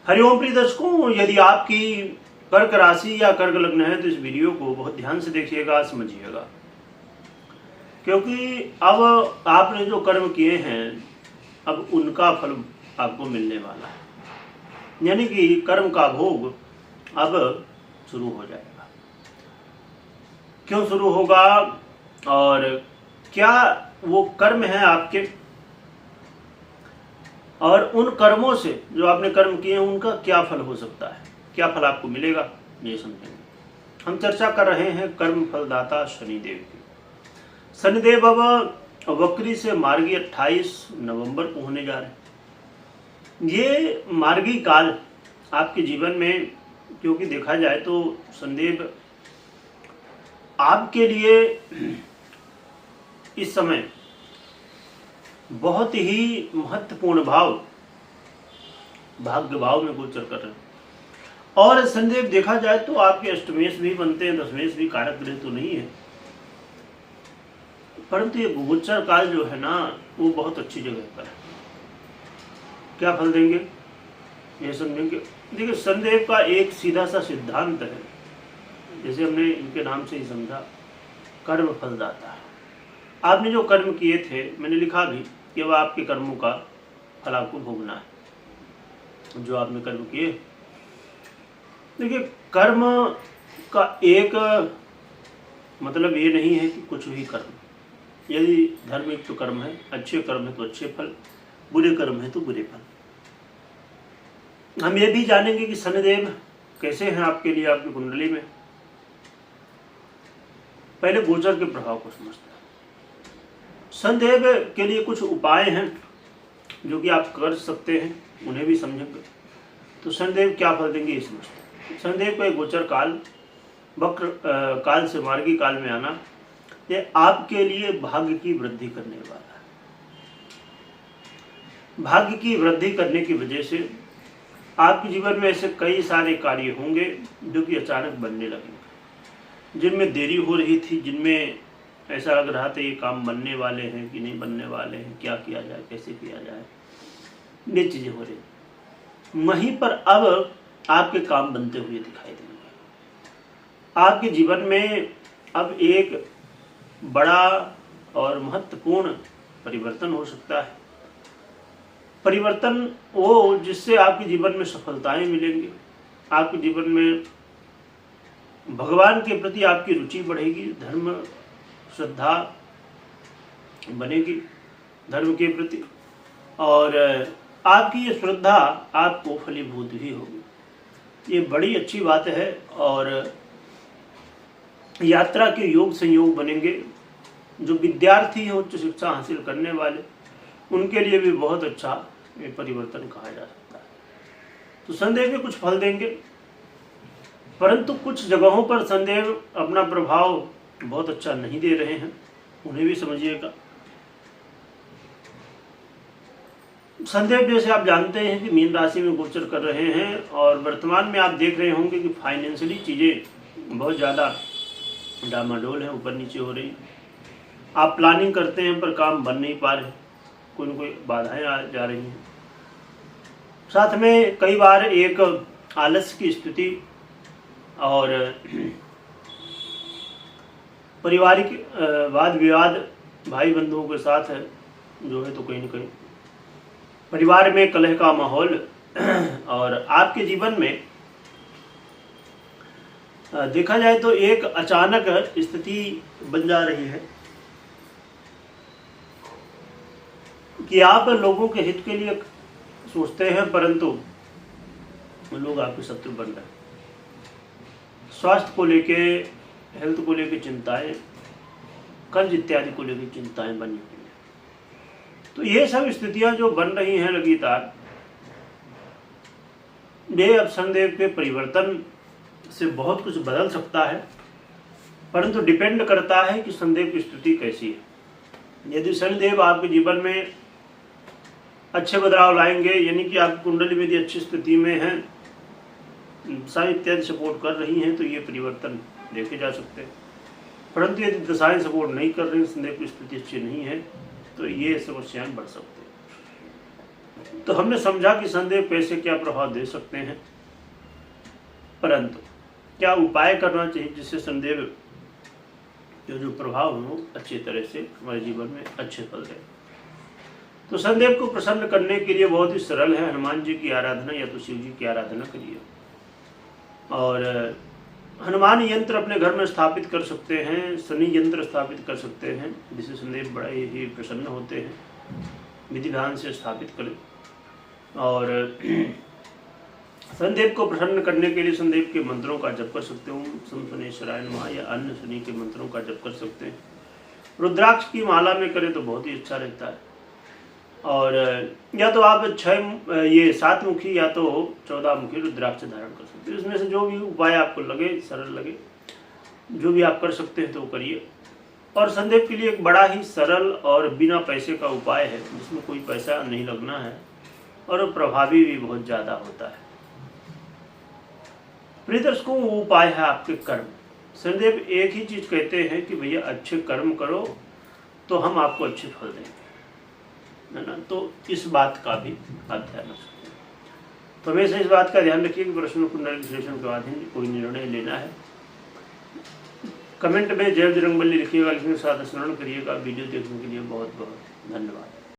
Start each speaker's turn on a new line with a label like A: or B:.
A: हरिओम प्रिय दर्शकों, यदि आपकी कर्क राशि या कर्क लग्न है तो इस वीडियो को बहुत ध्यान से देखिएगा, समझिएगा, क्योंकि अब आपने जो कर्म किए हैं अब उनका फल आपको मिलने वाला है। यानी कि कर्म का भोग अब शुरू हो जाएगा। क्यों शुरू होगा और क्या वो कर्म है आपके, और उन कर्मों से जो आपने कर्म किए हैं उनका क्या फल हो सकता है, क्या फल आपको मिलेगा, ये समझेंगे। हम चर्चा कर रहे हैं कर्म फलदाता शनिदेव की। शनिदेव अब वक्री से मार्गी 28 नवंबर को होने जा रहे हैं। ये मार्गी काल आपके जीवन में, क्योंकि देखा जाए तो शनिदेव आपके लिए इस समय बहुत ही महत्वपूर्ण भाव भाग्य भाव में गोचर कर रहे हैं। और शनिदेव देखा जाए तो आपके अष्टमेश भी बनते हैं, दशमेश भी कारक ग्रह तो नहीं है, परंतु ये गोचर काल जो है ना वो बहुत अच्छी जगह पर है। क्या फल देंगे ये समझेंगे। देखिए, शनिदेव का एक सीधा सा सिद्धांत है, जैसे हमने इनके नाम से ही समझा, कर्म फलदाता है। आपने जो कर्म किए थे, मैंने लिखा भी कि अब आपके कर्मों का फल आपको भोगना है। जो आपने कर्म किए, देखिए कर्म का एक मतलब ये नहीं है कि कुछ भी कर्म, यदि धर्मिक तो कर्म है, अच्छे कर्म है तो अच्छे फल, बुरे कर्म है तो बुरे फल। हम ये भी जानेंगे कि शनिदेव कैसे हैं आपके लिए, आपकी कुंडली में। पहले गोचर के प्रभाव को समझते हैं। शनिदेव के लिए कुछ उपाय हैं जो कि आप कर सकते हैं, उन्हें भी समझेंगे। तो शनिदेव क्या फल देंगे ये समझते हैं। शनिदेव का गोचर काल, वक्र काल से मार्गी काल में आना, ये आपके लिए भाग्य की वृद्धि करने वाला है। भाग्य की वृद्धि करने की वजह से आपके जीवन में ऐसे कई सारे कार्य होंगे जो कि अचानक बनने लगेंगे, जिनमें देरी हो रही थी, जिनमें ऐसा लग रहा था ये काम बनने वाले हैं कि नहीं बनने वाले हैं, क्या किया जाए, कैसे किया जाए, ये चीजें हो रही। वहीं पर अब आपके काम बनते हुए दिखाई देंगे। आपके जीवन में अब एक बड़ा और महत्वपूर्ण परिवर्तन हो सकता है। परिवर्तन वो जिससे आपके जीवन में सफलताएं मिलेंगी, आपके जीवन में भगवान के प्रति आपकी रुचि बढ़ेगी, धर्म श्रद्धा बनेगी धर्म के प्रति, और आपकी ये श्रद्धा आपको फलीभूत भी होगी। ये बड़ी अच्छी बात है। और यात्रा के योग संयोग बनेंगे। जो विद्यार्थी हैं, उच्च शिक्षा हासिल करने वाले, उनके लिए भी बहुत अच्छा ये परिवर्तन कहा जा सकता है। तो शनिदेव के कुछ फल देंगे, परंतु कुछ जगहों पर शनिदेव अपना प्रभाव बहुत अच्छा नहीं दे रहे हैं, उन्हें भी समझिएगा। शनिदेव जैसे आप जानते हैं कि मीन राशि में गोचर कर रहे हैं, और वर्तमान में आप देख रहे होंगे कि फाइनेंशियली चीजें बहुत ज्यादा डामाडोल है, ऊपर नीचे हो रही। आप प्लानिंग करते हैं पर काम बन नहीं पा रहे, कोई न कोई बाधाएं आ जा रही हैं। साथ में कई बार एक आलस्य की स्थिति और पारिवारिक वाद विवाद भाई बंधुओं के साथ है जो है, तो कहीं न कहीं परिवार में कलह का माहौल। और आपके जीवन में देखा जाए तो एक अचानक स्थिति बन जा रही है कि आप लोगों के हित के लिए सोचते हैं, परंतु लोग आपके शत्रु बन रहे हैं। स्वास्थ्य को लेके, हेल्थ को लेके चिंताएं, कर्ज इत्यादि को लेके चिंताएं बनी हुई हैं। तो ये सब स्थितियां जो बन रही हैं लगातार, ये अब शनिदेव के परिवर्तन से बहुत कुछ बदल सकता है, परंतु डिपेंड करता है कि शनिदेव की स्थिति कैसी है। यदि शनिदेव आपके जीवन में अच्छे बदलाव लाएंगे, यानी कि आपकी कुंडली में यदि अच्छी स्थिति में है, दशाएं इत्यादि सपोर्ट कर रही हैं, तो ये परिवर्तन देखे जा सकते हैं। परंतु यदि दशाएं सपोर्ट नहीं कर रही, शनिदेव की स्थिति अच्छी नहीं है, तो ये समस्याएं बढ़ सकती हैं। तो हमने समझा कि संदेव पैसे क्या प्रभाव दे सकते हैं, परंतु क्या उपाय करना चाहिए जिससे संदेव जो प्रभाव हो अच्छी तरह से हमारे जीवन में अच्छे फल दें। तो संदेव को प्रसन्न करने के लिए बहुत ही सरल है, हनुमान जी की आराधना या तो शिव जी की आराधना करिए, और हनुमान यंत्र अपने घर में स्थापित कर सकते हैं, शनि यंत्र स्थापित कर सकते हैं, जिससे संदेव बड़ा ही प्रसन्न होते हैं। विधि विधान से स्थापित करें, और संदेव को प्रसन्न करने के लिए संदेव के मंत्रों का जप कर सकते हो, सम शनेश्वराय नमः या अन्य शनि के मंत्रों का जप कर सकते हैं। रुद्राक्ष की माला में करें तो बहुत ही अच्छा रहता है, और या तो आप 7 मुखी या तो 14 मुखी रुद्राक्ष धारण कर सकते हैं। इसमें से जो भी उपाय आपको लगे, सरल लगे, जो भी आप कर सकते हैं तो करिए। और संदेव के लिए एक बड़ा ही सरल और बिना पैसे का उपाय है, जिसमें कोई पैसा नहीं लगना है और प्रभावी भी बहुत ज़्यादा होता है। प्रिय दर्शकों, वो उपाय है आपके कर्म। संदेव एक ही चीज कहते हैं कि भैया अच्छे कर्म करो तो हम आपको अच्छे फल देंगे, है ना। तो इस बात का भी आप ध्यान रख सकते हैं। तो हमेशा इस बात का ध्यान रखिए कि प्रश्नों को विश्लेषण के बाद ही कोई निर्णय लेना है। कमेंट में जय बजरंगबली लिखिएगा, लिखने के साथ स्मरण करिएगा। वीडियो देखने के लिए बहुत बहुत धन्यवाद।